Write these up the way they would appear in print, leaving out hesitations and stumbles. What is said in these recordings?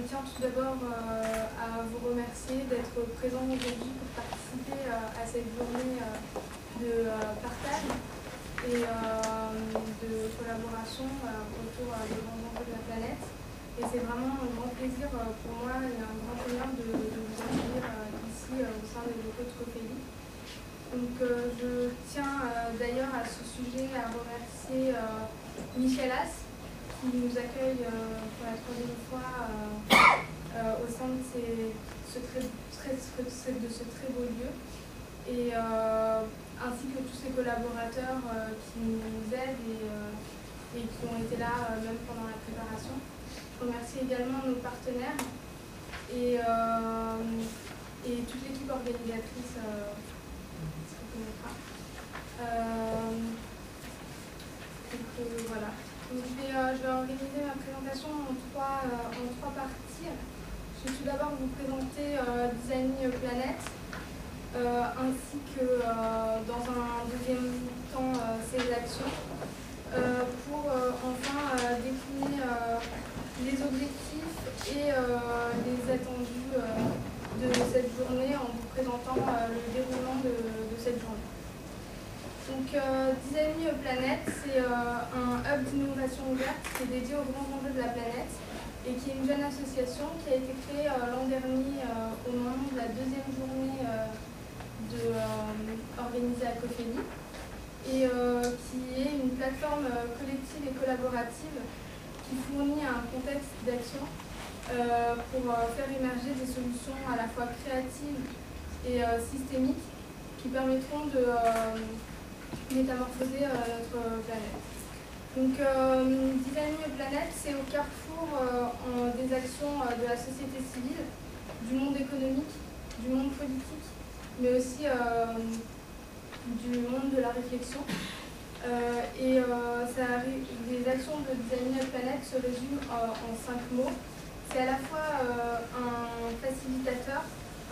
tiens tout d'abord à vous remercier d'être présent aujourd'hui pour participer à cette journée de partage et de collaboration autour des grands enjeux de la planète. Et c'est vraiment un grand plaisir pour moi et un grand honneur de vous accueillir ici au sein des locaux de Cofeli. Donc je tiens d'ailleurs à ce sujet à remercier Michel As, qui nous accueille pour la troisième fois au sein de ce très beau lieu, et ainsi que tous ses collaborateurs qui nous aident et qui ont été là même pendant la préparation. Je remercie également nos partenaires et toute l'équipe organisatrice qui se reconnaîtra. Voilà. Donc, je vais organiser ma présentation en trois parties. Je vais tout d'abord vous présenter Design Me a Planet, ainsi que dans un deuxième temps ses actions, pour enfin décliner les objectifs et les attendus de cette journée en vous présentant le déroulement de cette journée. Donc, Design Me a Planet, c'est un hub d'innovation ouverte qui est dédié aux grands enjeux de la planète et qui est une jeune association qui a été créée l'an dernier au moment de la deuxième journée organisée à Cofeli, et qui est une plateforme collective et collaborative qui fournit un contexte d'action pour faire émerger des solutions à la fois créatives et systémiques qui permettront de métamorphoser notre planète. Donc, Design Me a Planet, c'est au carrefour des actions de la société civile, du monde économique, du monde politique, mais aussi du monde de la réflexion. Les actions de Design Me a Planet se résument en 5 mots. C'est à la fois un facilitateur,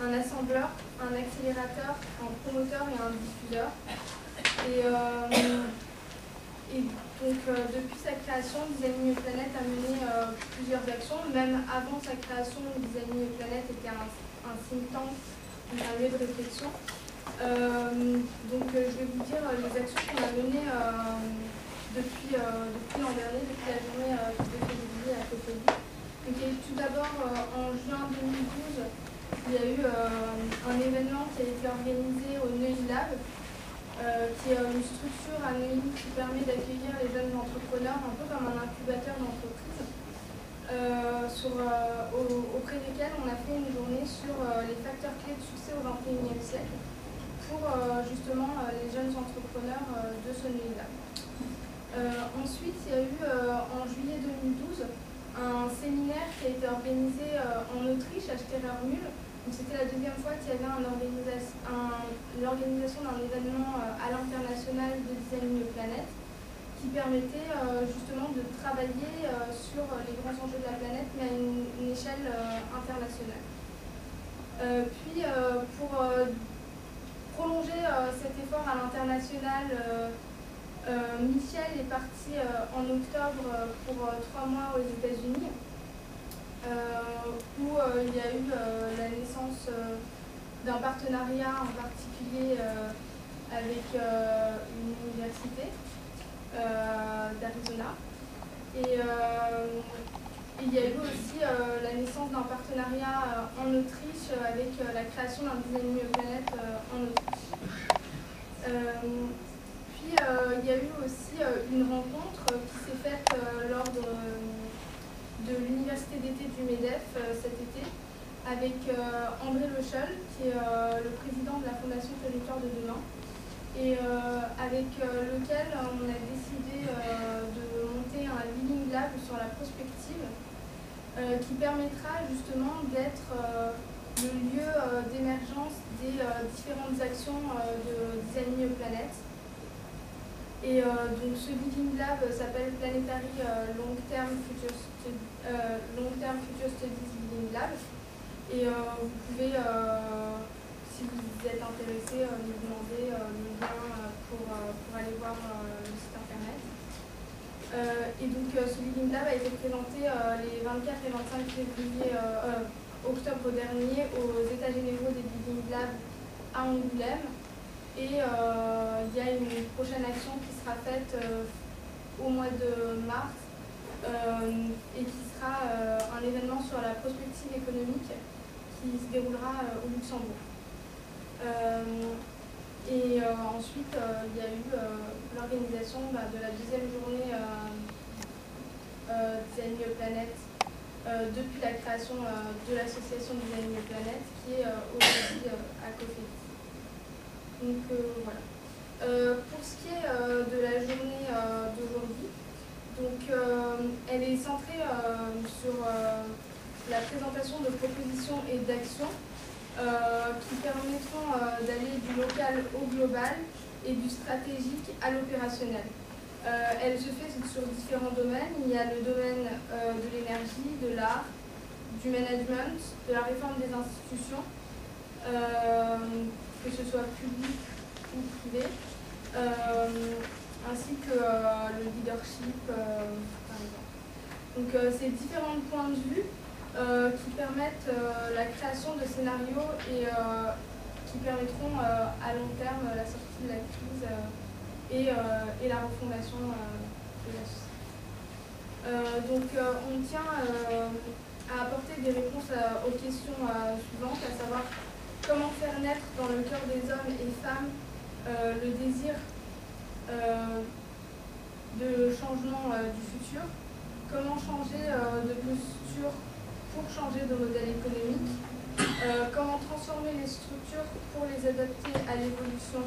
un assembleur, un accélérateur, un promoteur et un diffuseur. Et donc, depuis sa création, Design Me a Planet a mené plusieurs actions. Même avant sa création, Design Me a Planet était un think tank, un lieu de réflexion. Donc, je vais vous dire les actions qu'on a menées depuis l'an dernier, depuis la journée de février à Cofeli. Donc, il y a eu tout d'abord en juin 2012, il y a eu un événement qui a été organisé au Neuilly Lab, qui est une structure à Neuilly qui permet d'accueillir les jeunes entrepreneurs, un peu comme un incubateur d'entreprise, auprès desquels on a fait une journée sur les facteurs clés de succès au XXIe siècle pour justement les jeunes entrepreneurs de ce Neuilly Lab. Ensuite, il y a eu en juillet 2012 un séminaire qui a été organisé en Autriche, à Sterermühl. C'était la deuxième fois qu'il y avait l'organisation d'un événement à l'international de Design Me a Planet qui permettait justement de travailler sur les grands enjeux de la planète, mais à une échelle internationale. Puis, pour prolonger cet effort à l'international, Michel est parti en octobre pour 3 mois aux États-Unis, où il y a eu la naissance d'un partenariat en particulier avec une université d'Arizona. Et il y a eu aussi la naissance d'un partenariat en Autriche avec la création d'un Design Me a Planet en Autriche. Puis il y a eu aussi une rencontre qui s'est faite lors de l'université d'été du MEDEF cet été, avec André Lecheul, qui est le président de la Fondation Territoire de Demain, et avec lequel on a décidé de monter un Living Lab sur la prospective, qui permettra justement d'être le lieu d'émergence des différentes actions de Design Me a Planet. Et donc ce Living Lab s'appelle Planetary Long-Term Future Studies Living Lab. Et vous pouvez, si vous êtes intéressé, nous demander le lien pour aller voir le site internet. Et donc ce Living Lab a été présenté les 24 et 25 octobre dernier aux États généraux des Living Lab à Angoulême. Et il y a une prochaine action qui sera faite au mois de mars et qui sera un événement sur la prospective économique qui se déroulera au Luxembourg. Ensuite, il y a eu l'organisation de la deuxième journée Design Your Planet depuis la création de l'association Design Your Planet qui est aujourd'hui à Cofidis. Donc voilà. Pour ce qui est de la journée d'aujourd'hui, donc elle est centrée sur la présentation de propositions et d'actions qui permettront d'aller du local au global et du stratégique à l'opérationnel. Elle se fait sur différents domaines. Il y a le domaine de l'énergie, de l'art, du management, de la réforme des institutions, que ce soit public ou privé, ainsi que le leadership, par exemple. Donc ces différents points de vue qui permettent la création de scénarios et qui permettront à long terme la sortie de la crise et la refondation de la société. Donc on tient à apporter des réponses aux questions suivantes, à savoir comment faire naître dans le cœur des hommes et femmes le désir de changement du futur, comment changer de posture pour changer de modèle économique, comment transformer les structures pour les adapter à l'évolution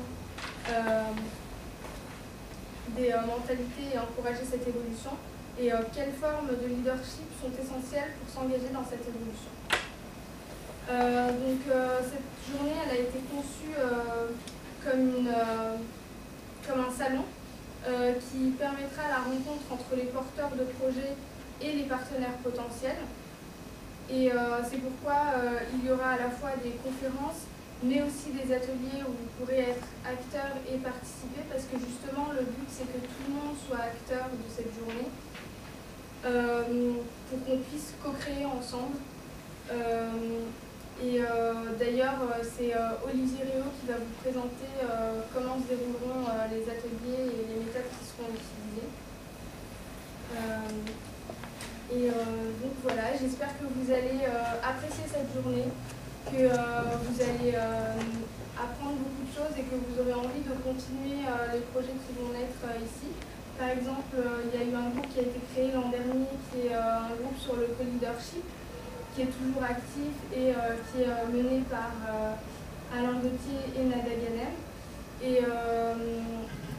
des mentalités et encourager cette évolution, et quelles formes de leadership sont essentielles pour s'engager dans cette évolution. Cette journée elle a été conçue comme un salon qui permettra la rencontre entre les porteurs de projets et les partenaires potentiels. Et c'est pourquoi il y aura à la fois des conférences, mais aussi des ateliers où vous pourrez être acteur et participer, parce que justement le but c'est que tout le monde soit acteur de cette journée, pour qu'on puisse co-créer ensemble. D'ailleurs c'est Olivier Réau qui va vous présenter comment se dérouleront les ateliers et les méthodes qui seront utilisées. Donc voilà, j'espère que vous allez apprécier cette journée, que vous allez apprendre beaucoup de choses et que vous aurez envie de continuer les projets qui vont naître ici. Par exemple, il y a eu un groupe qui a été créé l'an dernier, qui est un groupe sur le co-leadership, qui est toujours actif et qui est mené par Alain Gauthier et Nada Ganem. Et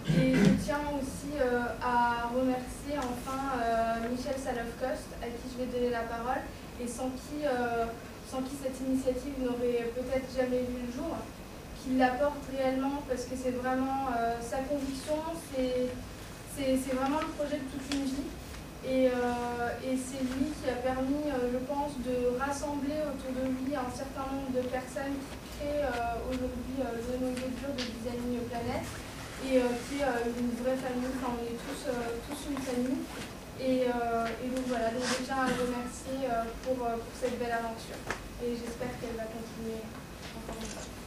je tiens aussi à remercier enfin Michel Salofkost, à qui je vais donner la parole, et sans qui cette initiative n'aurait peut-être jamais vu le jour, qui l'apporte réellement parce que c'est vraiment sa conviction, c'est vraiment le projet de toute une vie. Et c'est lui qui a permis, je pense, de rassembler autour de lui un certain nombre de personnes qui créent aujourd'hui le noyau dur de Design Your Planet, et qui est une vraie famille. Enfin, on est tous une famille. Et donc voilà, donc je tiens à le remercier pour cette belle aventure. Et j'espère qu'elle va continuer encore une fois.